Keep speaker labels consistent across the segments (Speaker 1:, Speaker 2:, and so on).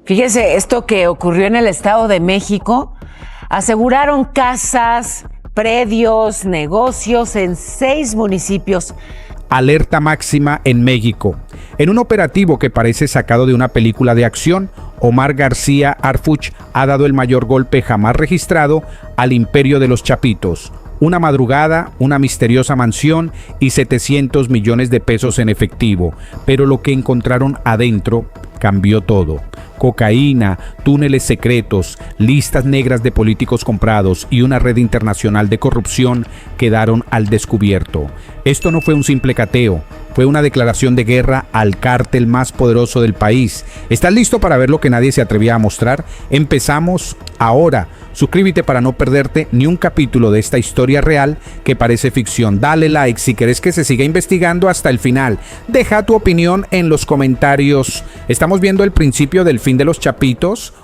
Speaker 1: Fíjese, esto que ocurrió en el Estado de México, aseguraron casas, predios, negocios en 6 municipios.
Speaker 2: Alerta máxima en México. En un operativo que parece sacado de una película de acción, Omar García Harfuch ha dado el mayor golpe jamás registrado al imperio de los Chapitos. Una madrugada, una misteriosa mansión y 700 millones de pesos en efectivo. Pero lo que encontraron adentro cambió todo. Cocaína, túneles secretos, listas negras de políticos comprados y una red internacional de corrupción quedaron al descubierto. Esto no fue un simple cateo, fue una declaración de guerra al cártel más poderoso del país. ¿Estás listo para ver lo que nadie se atrevía a mostrar? Empezamos ahora. Suscríbete para no perderte ni un capítulo de esta historia real que parece ficción. Dale like si quieres que se siga investigando hasta el final. Deja tu opinión en los comentarios. Estamos viendo el principio del fin de los Chapitos.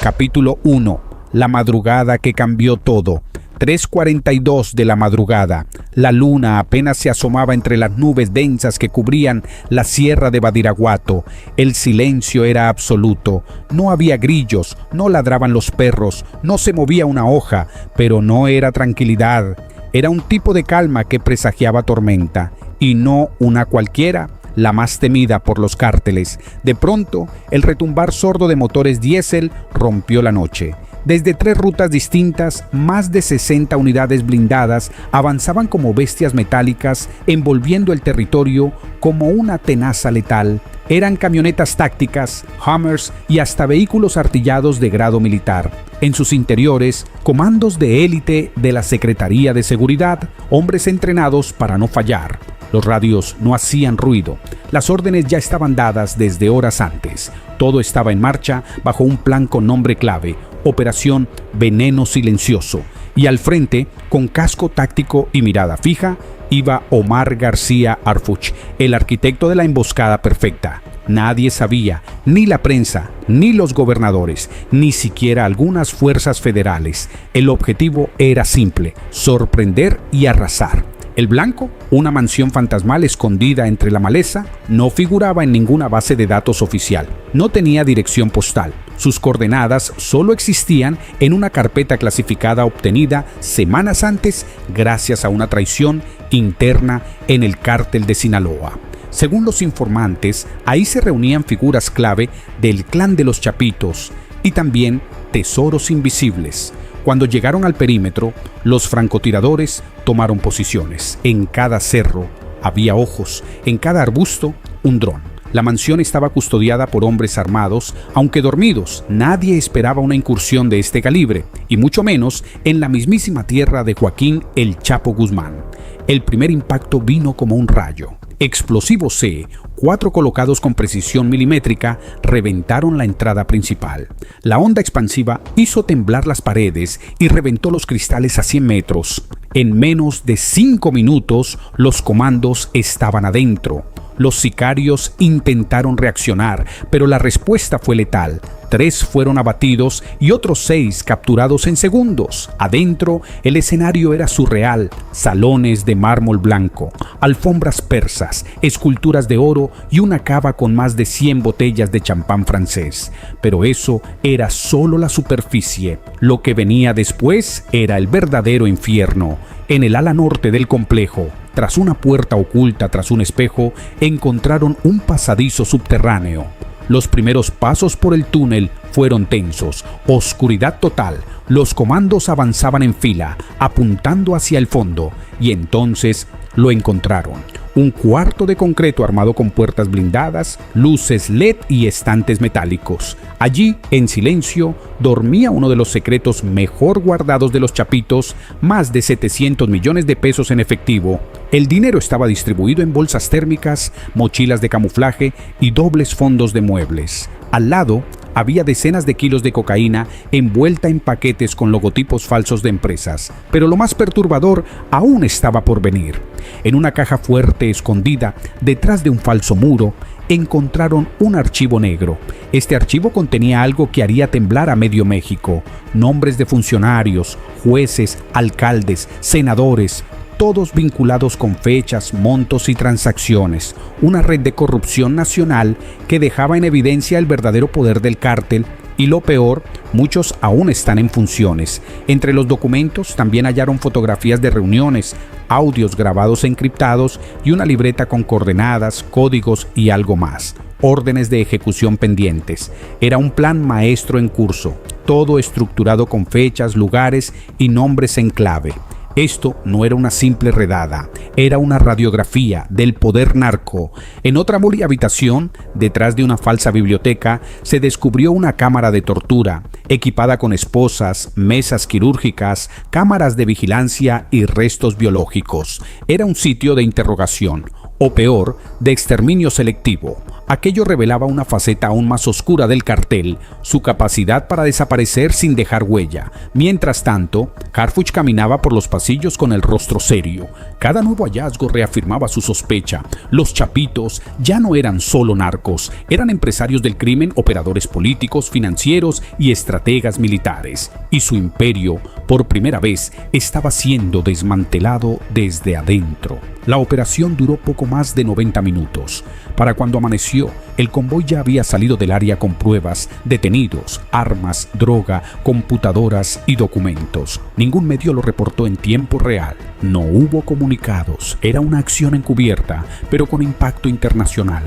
Speaker 2: Capítulo 1. La madrugada que cambió todo. 3:42 de la madrugada. La luna apenas se asomaba entre las nubes densas que cubrían la sierra de Badiraguato. El silencio era absoluto. No había grillos, no ladraban los perros, no se movía una hoja, pero no era tranquilidad. Era un tipo de calma que presagiaba tormenta, y no una cualquiera, la más temida por los cárteles. De pronto, el retumbar sordo de motores diésel rompió la noche. Desde 3 rutas distintas, más de 60 unidades blindadas avanzaban como bestias metálicas, envolviendo el territorio como una tenaza letal. Eran camionetas tácticas, Hummers y hasta vehículos artillados de grado militar. En sus interiores, comandos de élite de la Secretaría de Seguridad, hombres entrenados para no fallar. Los radios no hacían ruido. Las órdenes ya estaban dadas desde horas antes. Todo estaba en marcha bajo un plan con nombre clave: Operación Veneno Silencioso. Y al frente, con casco táctico y mirada fija, iba Omar García Harfuch, el arquitecto de la emboscada perfecta. Nadie sabía, ni la prensa, ni los gobernadores, ni siquiera algunas fuerzas federales. El objetivo era simple: sorprender y arrasar. El blanco, una mansión fantasmal escondida entre la maleza, no figuraba en ninguna base de datos oficial. No tenía dirección postal. Sus coordenadas solo existían en una carpeta clasificada obtenida semanas antes gracias a una traición interna en el cártel de Sinaloa. Según los informantes, ahí se reunían figuras clave del clan de los Chapitos y también tesoros invisibles. Cuando llegaron al perímetro, los francotiradores tomaron posiciones. En cada cerro había ojos, en cada arbusto un dron. La mansión estaba custodiada por hombres armados, aunque dormidos. Nadie esperaba una incursión de este calibre, y mucho menos en la mismísima tierra de Joaquín El Chapo Guzmán. El primer impacto vino como un rayo. Explosivos C, 4 colocados con precisión milimétrica, reventaron la entrada principal. La onda expansiva hizo temblar las paredes y reventó los cristales a 100 metros. En menos de 5 minutos, los comandos estaban adentro. Los sicarios intentaron reaccionar, pero la respuesta fue letal. 3 fueron abatidos y otros 6 capturados en segundos. Adentro, el escenario era surreal: salones de mármol blanco, alfombras persas, esculturas de oro y una cava con más de 100 botellas de champán francés. Pero eso era solo la superficie. Lo que venía después era el verdadero infierno. En el ala norte del complejo, tras una puerta oculta tras un espejo, encontraron un pasadizo subterráneo. Los primeros pasos por el túnel fueron tensos. Oscuridad total. Los comandos avanzaban en fila, apuntando hacia el fondo, y entonces lo encontraron. Un cuarto de concreto armado con puertas blindadas, luces LED y estantes metálicos. Allí, en silencio, dormía uno de los secretos mejor guardados de los Chapitos: más de 700 millones de pesos en efectivo. El dinero estaba distribuido en bolsas térmicas, mochilas de camuflaje y dobles fondos de muebles. Al lado, había decenas de kilos de cocaína envuelta en paquetes con logotipos falsos de empresas. Pero lo más perturbador aún estaba por venir. En una caja fuerte escondida detrás de un falso muro, encontraron un archivo negro. Este archivo contenía algo que haría temblar a medio México: nombres de funcionarios, jueces, alcaldes, senadores, todos vinculados con fechas, montos y transacciones, una red de corrupción nacional que dejaba en evidencia el verdadero poder del cártel. Y lo peor, muchos aún están en funciones. Entre los documentos también hallaron fotografías de reuniones, audios grabados encriptados y una libreta con coordenadas, códigos y algo más. Órdenes de ejecución pendientes. Era un plan maestro en curso, todo estructurado con fechas, lugares y nombres en clave. Esto no era una simple redada, era una radiografía del poder narco. En otra muy habitación, detrás de una falsa biblioteca, se descubrió una cámara de tortura, equipada con esposas, mesas quirúrgicas, cámaras de vigilancia y restos biológicos. Era un sitio de interrogación, o peor, de exterminio selectivo. Aquello revelaba una faceta aún más oscura del cartel, su capacidad para desaparecer sin dejar huella. Mientras tanto, Harfuch caminaba por los pasillos con el rostro serio. Cada nuevo hallazgo reafirmaba su sospecha. Los chapitos ya no eran solo narcos, eran empresarios del crimen, operadores políticos, financieros y estrategas militares. Y su imperio, por primera vez, estaba siendo desmantelado desde adentro. La operación duró poco más de 90 minutos. Para cuando amaneció, el convoy ya había salido del área con pruebas, detenidos, armas, droga, computadoras y documentos. Ningún medio lo reportó en tiempo real. No hubo comunicados. Era una acción encubierta, pero con impacto internacional.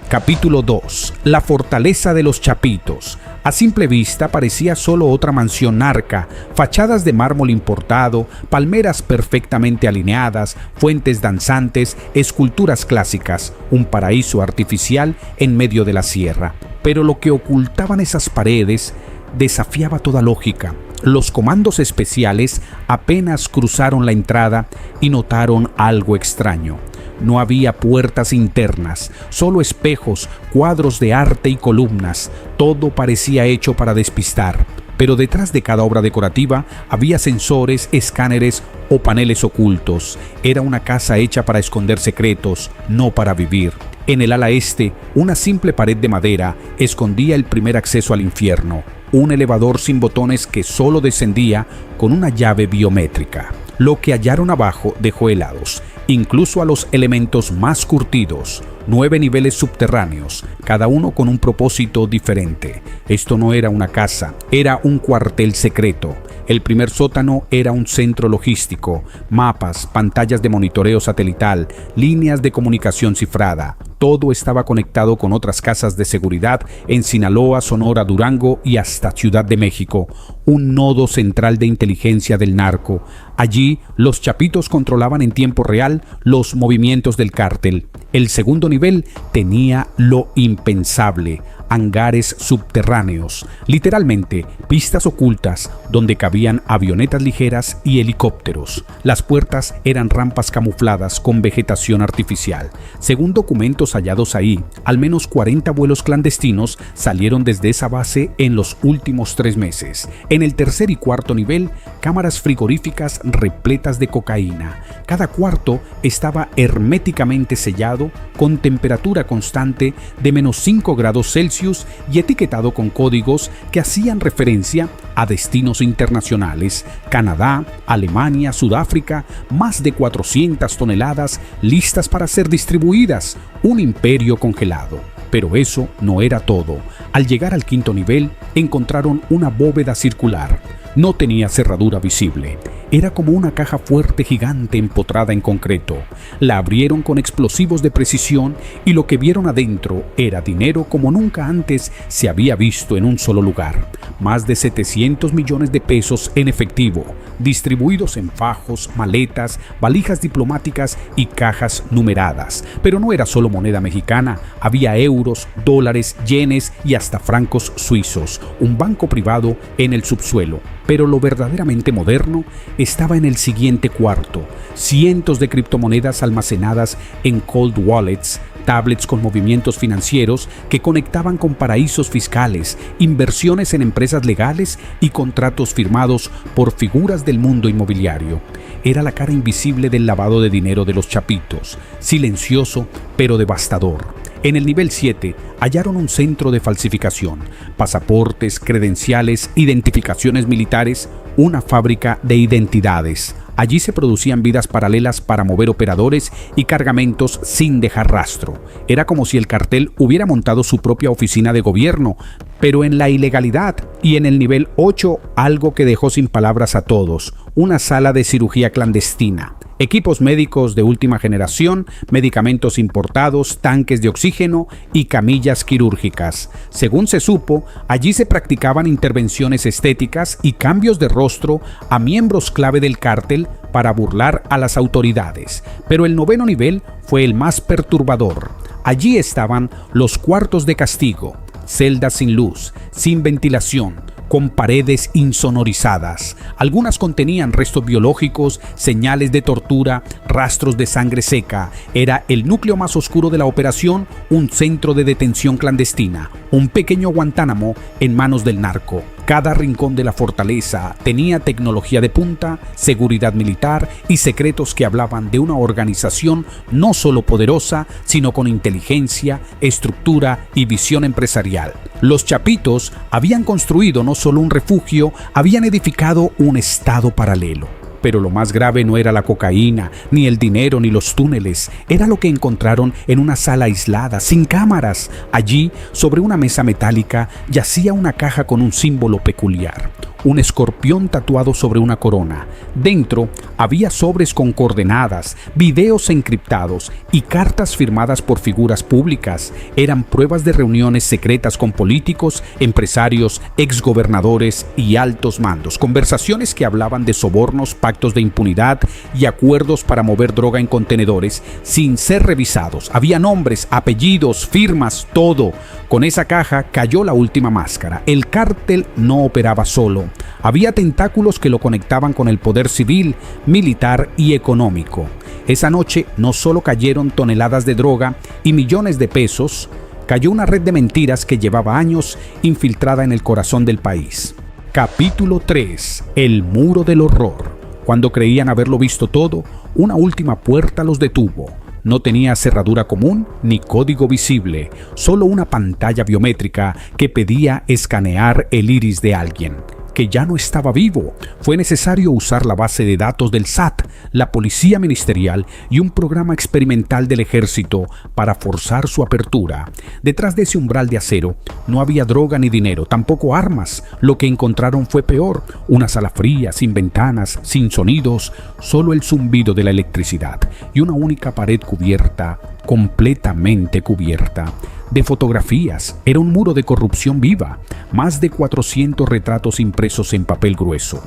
Speaker 2: Capítulo 2. La fortaleza de los chapitos. A simple vista parecía solo otra mansión narca, fachadas de mármol importado, palmeras perfectamente alineadas, fuentes danzantes, esculturas clásicas, un paraíso artificial en medio de la sierra. Pero lo que ocultaban esas paredes desafiaba toda lógica. Los comandos especiales apenas cruzaron la entrada y notaron algo extraño. No había puertas internas, solo espejos, cuadros de arte y columnas. Todo parecía hecho para despistar. Pero detrás de cada obra decorativa había sensores, escáneres o paneles ocultos. Era una casa hecha para esconder secretos, no para vivir. En el ala este, una simple pared de madera escondía el primer acceso al infierno. Un elevador sin botones que solo descendía con una llave biométrica. Lo que hallaron abajo dejó helados, incluso a los elementos más curtidos. 9 niveles subterráneos, cada uno con un propósito diferente. Esto no era una casa, era un cuartel secreto. El primer sótano era un centro logístico, mapas, pantallas de monitoreo satelital, líneas de comunicación cifrada. Todo estaba conectado con otras casas de seguridad en Sinaloa, Sonora, Durango y hasta Ciudad de México, un nodo central de inteligencia del narco. Allí, los chapitos controlaban en tiempo real los movimientos del cártel. El segundo nivel tenía lo impensable: hangares subterráneos, literalmente pistas ocultas donde cabían avionetas ligeras y helicópteros. Las puertas eran rampas camufladas con vegetación artificial. Según documentos hallados ahí, al menos 40 vuelos clandestinos salieron desde esa base en los últimos 3 meses. En el tercer y cuarto nivel, cámaras frigoríficas repletas de cocaína. Cada cuarto estaba herméticamente sellado con temperatura constante de -5 grados Celsius y etiquetado con códigos que hacían referencia a destinos internacionales: Canadá, Alemania, Sudáfrica, más de 400 toneladas listas para ser distribuidas, un imperio congelado. Pero eso no era todo. Al llegar al quinto nivel, encontraron una bóveda circular. No tenía cerradura visible. Era como una caja fuerte gigante empotrada en concreto. La abrieron con explosivos de precisión y lo que vieron adentro era dinero como nunca antes se había visto en un solo lugar. Más de 700 millones de pesos en efectivo, distribuidos en fajos, maletas, valijas diplomáticas y cajas numeradas. Pero no era solo moneda mexicana, había euros, dólares, yenes y hasta francos suizos. Un banco privado en el subsuelo. Pero lo verdaderamente moderno estaba en el siguiente cuarto: cientos de criptomonedas almacenadas en cold wallets, tablets con movimientos financieros que conectaban con paraísos fiscales, inversiones en empresas legales y contratos firmados por figuras del mundo inmobiliario. Era la cara invisible del lavado de dinero de los chapitos, silencioso pero devastador. En el nivel 7 hallaron un centro de falsificación, pasaportes, credenciales, identificaciones militares, una fábrica de identidades. Allí se producían vidas paralelas para mover operadores y cargamentos sin dejar rastro. Era como si el cartel hubiera montado su propia oficina de gobierno, pero en la ilegalidad, y en el nivel 8 algo que dejó sin palabras a todos: una sala de cirugía clandestina. Equipos médicos de última generación, medicamentos importados, tanques de oxígeno y camillas quirúrgicas. Según se supo, allí se practicaban intervenciones estéticas y cambios de rostro a miembros clave del cártel para burlar a las autoridades. Pero el 9º nivel fue el más perturbador. Allí estaban los cuartos de castigo, celdas sin luz, sin ventilación, con paredes insonorizadas. Algunas contenían restos biológicos, señales de tortura, rastros de sangre seca. Era el núcleo más oscuro de la operación, un centro de detención clandestina, un pequeño Guantánamo en manos del narco. Cada rincón de la fortaleza tenía tecnología de punta, seguridad militar y secretos que hablaban de una organización no solo poderosa, sino con inteligencia, estructura y visión empresarial. Los chapitos habían construido no solo un refugio, habían edificado un estado paralelo. Pero lo más grave no era la cocaína, ni el dinero, ni los túneles. Era lo que encontraron en una sala aislada, sin cámaras. Allí, sobre una mesa metálica, yacía una caja con un símbolo peculiar: un escorpión tatuado sobre una corona. Dentro había sobres con coordenadas, videos encriptados y cartas firmadas por figuras públicas. Eran pruebas de reuniones secretas con políticos, empresarios, exgobernadores y altos mandos. Conversaciones que hablaban de sobornos, pactos de impunidad y acuerdos para mover droga en contenedores sin ser revisados. Había nombres, apellidos, firmas, todo. Con esa caja cayó la última máscara. El cártel no operaba solo. Había tentáculos que lo conectaban con el poder civil, militar y económico. Esa noche no solo cayeron toneladas de droga y millones de pesos, cayó una red de mentiras que llevaba años infiltrada en el corazón del país. Capítulo 3. El muro del horror. Cuando creían haberlo visto todo, una última puerta los detuvo. No tenía cerradura común ni código visible, solo una pantalla biométrica que pedía escanear el iris de alguien que ya no estaba vivo. Fue necesario usar la base de datos del SAT, la Policía Ministerial y un programa experimental del Ejército para forzar su apertura. Detrás de ese umbral de acero no había droga ni dinero, tampoco armas. Lo que encontraron fue peor: una sala fría, sin ventanas, sin sonidos, solo el zumbido de la electricidad y una única pared cubierta, completamente cubierta, de fotografías. Era un muro de corrupción viva, más de 400 retratos impresos en papel grueso.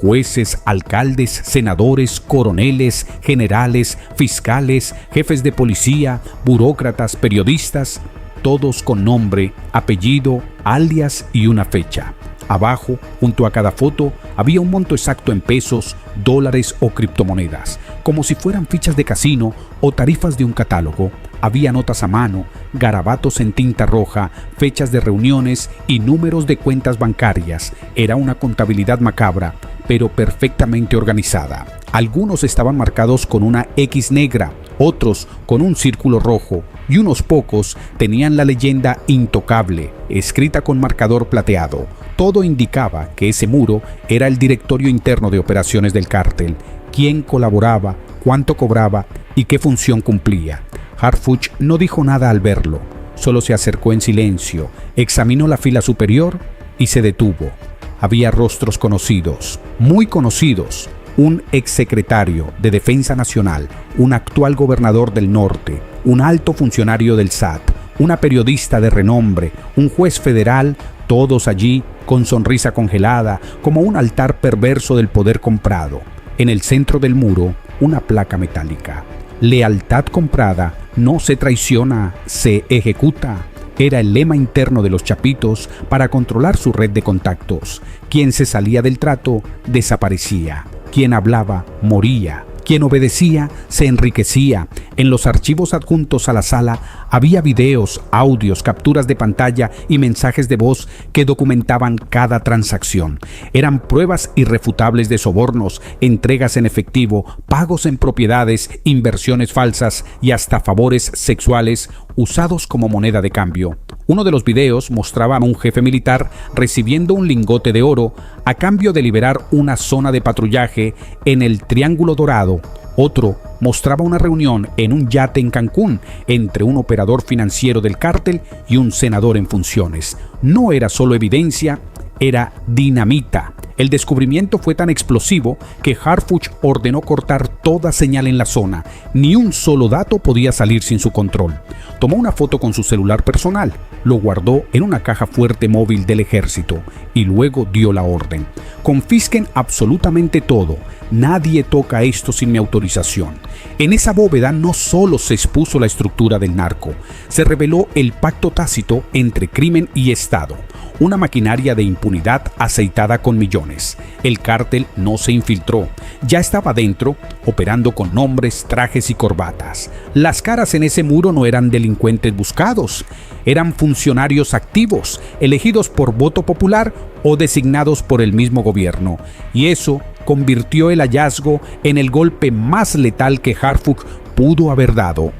Speaker 2: Jueces, alcaldes, senadores, coroneles, generales, fiscales, jefes de policía, burócratas, periodistas, todos con nombre, apellido, alias y una fecha. Abajo, junto a cada foto, había un monto exacto en pesos, dólares o criptomonedas, como si fueran fichas de casino o tarifas de un catálogo. Había notas a mano, garabatos en tinta roja, fechas de reuniones y números de cuentas bancarias. Era una contabilidad macabra, pero perfectamente organizada. Algunos estaban marcados con una X negra, otros con un círculo rojo, y unos pocos tenían la leyenda intocable, escrita con marcador plateado. Todo indicaba que ese muro era el directorio interno de operaciones del cártel, quién colaboraba, cuánto cobraba y qué función cumplía. Harfuch no dijo nada al verlo, solo se acercó en silencio, examinó la fila superior y se detuvo. Había rostros conocidos, muy conocidos: un exsecretario de Defensa Nacional, un actual gobernador del norte, un alto funcionario del SAT, una periodista de renombre, un juez federal, todos allí con sonrisa congelada, como un altar perverso del poder comprado. En el centro del muro, una placa metálica: lealtad comprada, no se traiciona, se ejecuta. Era el lema interno de los chapitos para controlar su red de contactos. Quien se salía del trato, desaparecía. Quien hablaba, moría. Quien obedecía, se enriquecía. En los archivos adjuntos a la sala había videos, audios, capturas de pantalla y mensajes de voz que documentaban cada transacción. Eran pruebas irrefutables de sobornos, entregas en efectivo, pagos en propiedades, inversiones falsas y hasta favores sexuales usados como moneda de cambio. Uno de los videos mostraba a un jefe militar recibiendo un lingote de oro a cambio de liberar una zona de patrullaje en el Triángulo Dorado. Otro mostraba una reunión en un yate en Cancún entre un operador financiero del cártel y un senador en funciones. No era solo evidencia, era dinamita. El descubrimiento fue tan explosivo que Harfuch ordenó cortar toda señal en la zona. Ni un solo dato podía salir sin su control. Tomó una foto con su celular personal, lo guardó en una caja fuerte móvil del ejército y luego dio la orden. Confisquen absolutamente todo. Nadie toca esto sin mi autorización. En esa bóveda no solo se expuso la estructura del narco, se reveló el pacto tácito entre crimen y Estado. Una maquinaria de impunidad aceitada con millones. El cártel no se infiltró, ya estaba dentro, operando con nombres, trajes y corbatas. Las caras en ese muro no eran delincuentes buscados, eran funcionarios activos, elegidos por voto popular o designados por el mismo gobierno. Y eso convirtió el hallazgo en el golpe más letal que Harfuch pudo haber dado.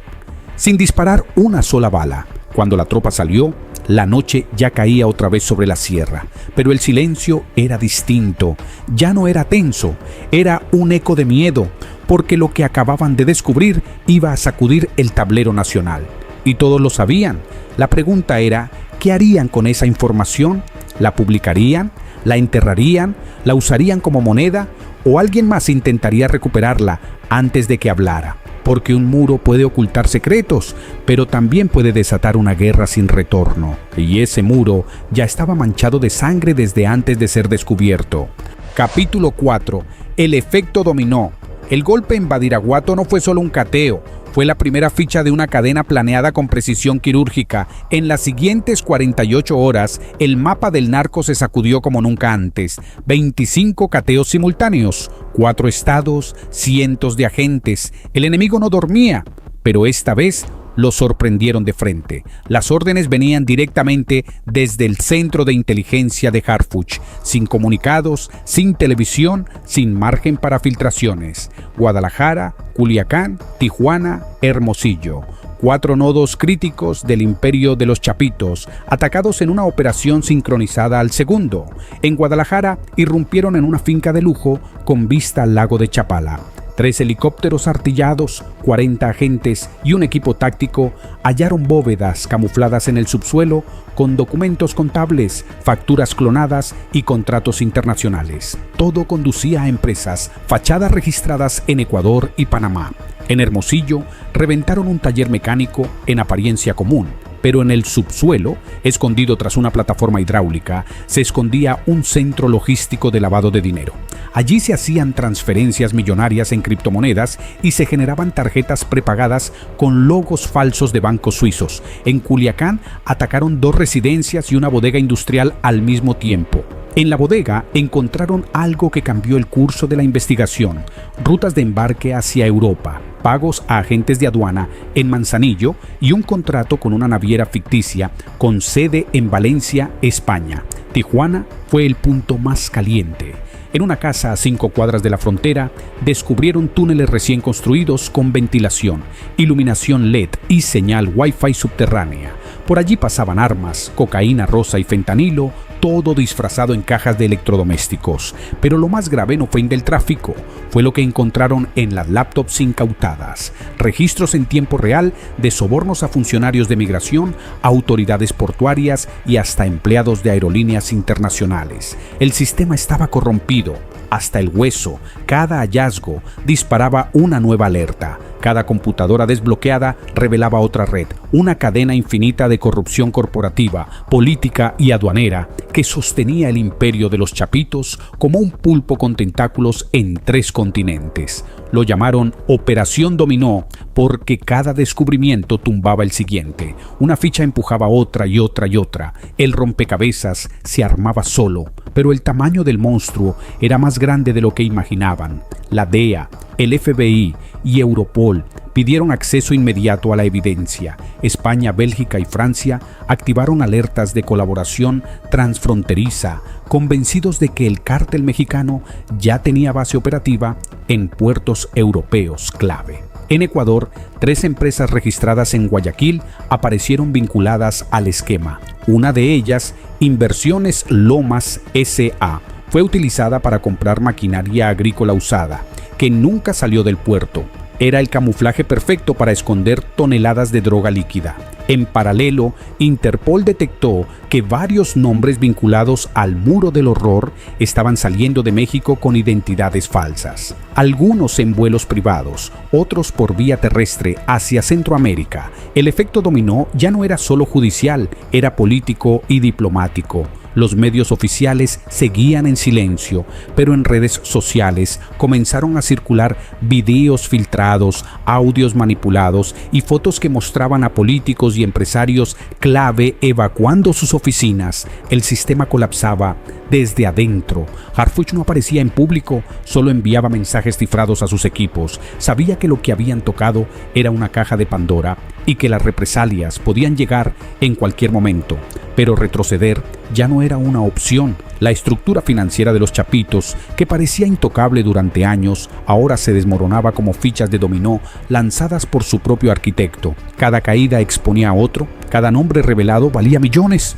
Speaker 2: Sin disparar una sola bala, cuando la tropa salió, la noche ya caía otra vez sobre la sierra, pero el silencio era distinto, ya no era tenso, era un eco de miedo, porque lo que acababan de descubrir iba a sacudir el tablero nacional. Y todos lo sabían. La pregunta era, ¿qué harían con esa información? ¿La publicarían? ¿La enterrarían? ¿La usarían como moneda? ¿O alguien más intentaría recuperarla antes de que hablara? Porque un muro puede ocultar secretos, pero también puede desatar una guerra sin retorno. Y ese muro ya estaba manchado de sangre desde antes de ser descubierto. Capítulo 4. El efecto dominó. El golpe en Badiraguato no fue solo un cateo, fue la primera ficha de una cadena planeada con precisión quirúrgica. En las siguientes 48 horas, el mapa del narco se sacudió como nunca antes. 25 cateos simultáneos, 4 estados, cientos de agentes. El enemigo no dormía, pero esta vez lo sorprendieron de frente. Las órdenes venían directamente desde el centro de inteligencia de Harfuch, sin comunicados, sin televisión, sin margen para filtraciones. Guadalajara, Culiacán, Tijuana, Hermosillo. 4 nodos críticos del imperio de los Chapitos, atacados en una operación sincronizada al segundo. En Guadalajara irrumpieron en una finca de lujo con vista al lago de Chapala. 3 helicópteros artillados, 40 agentes y un equipo táctico hallaron bóvedas camufladas en el subsuelo con documentos contables, facturas clonadas y contratos internacionales. Todo conducía a empresas, fachadas registradas en Ecuador y Panamá. En Hermosillo reventaron un taller mecánico en apariencia común, pero en el subsuelo, escondido tras una plataforma hidráulica, se escondía un centro logístico de lavado de dinero. Allí se hacían transferencias millonarias en criptomonedas y se generaban tarjetas prepagadas con logos falsos de bancos suizos. En Culiacán atacaron 2 residencias y una bodega industrial al mismo tiempo. En la bodega encontraron algo que cambió el curso de la investigación: rutas de embarque hacia Europa, pagos a agentes de aduana en Manzanillo y un contrato con una naviera ficticia con sede en Valencia, España. Tijuana fue el punto más caliente. En una casa a 5 cuadras de la frontera, descubrieron túneles recién construidos con ventilación, iluminación LED y señal Wi-Fi subterránea. Por allí pasaban armas, cocaína rosa y fentanilo, todo disfrazado en cajas de electrodomésticos. Pero lo más grave no fue en el tráfico, fue lo que encontraron en las laptops incautadas. Registros en tiempo real de sobornos a funcionarios de migración, autoridades portuarias y hasta empleados de aerolíneas internacionales. El sistema estaba corrompido hasta el hueso. Cada hallazgo disparaba una nueva alerta. Cada computadora desbloqueada revelaba otra red, una cadena infinita de corrupción corporativa, política y aduanera que sostenía el imperio de los Chapitos como un pulpo con tentáculos en 3 continentes. Lo llamaron Operación Dominó porque cada descubrimiento tumbaba el siguiente. Una ficha empujaba otra y otra y otra. El rompecabezas se armaba solo, pero el tamaño del monstruo era más grande de lo que imaginaban. La DEA, el FBI y Europol pidieron acceso inmediato a la evidencia. España, Bélgica y Francia activaron alertas de colaboración transfronteriza, convencidos de que el cártel mexicano ya tenía base operativa en puertos europeos clave. En Ecuador, 3 empresas registradas en Guayaquil aparecieron vinculadas al esquema. Una de ellas, Inversiones Lomas S.A., fue utilizada para comprar maquinaria agrícola usada, que nunca salió del puerto. Era el camuflaje perfecto para esconder toneladas de droga líquida. En paralelo, Interpol detectó que varios nombres vinculados al Muro del Horror estaban saliendo de México con identidades falsas. Algunos en vuelos privados, otros por vía terrestre hacia Centroamérica. El efecto dominó ya no era solo judicial, era político y diplomático. Los medios oficiales seguían en silencio, pero en redes sociales comenzaron a circular videos filtrados, audios manipulados y fotos que mostraban a políticos y empresarios clave evacuando sus oficinas. El sistema colapsaba desde adentro. Harfuch no aparecía en público, solo enviaba mensajes cifrados a sus equipos. Sabía que lo que habían tocado era una caja de Pandora y que las represalias podían llegar en cualquier momento. Pero retroceder ya no era una opción. La estructura financiera de los Chapitos, que parecía intocable durante años, ahora se desmoronaba como fichas de dominó lanzadas por su propio arquitecto. Cada caída exponía a otro, cada nombre revelado valía millones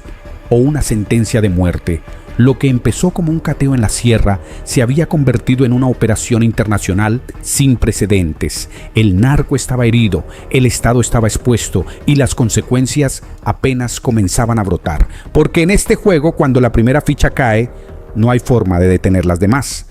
Speaker 2: o una sentencia de muerte. Lo que empezó como un cateo en la sierra se había convertido en una operación internacional sin precedentes. El narco estaba herido, el Estado estaba expuesto y las consecuencias apenas comenzaban a brotar. Porque en este juego, cuando la primera ficha cae, no hay forma de detener las demás.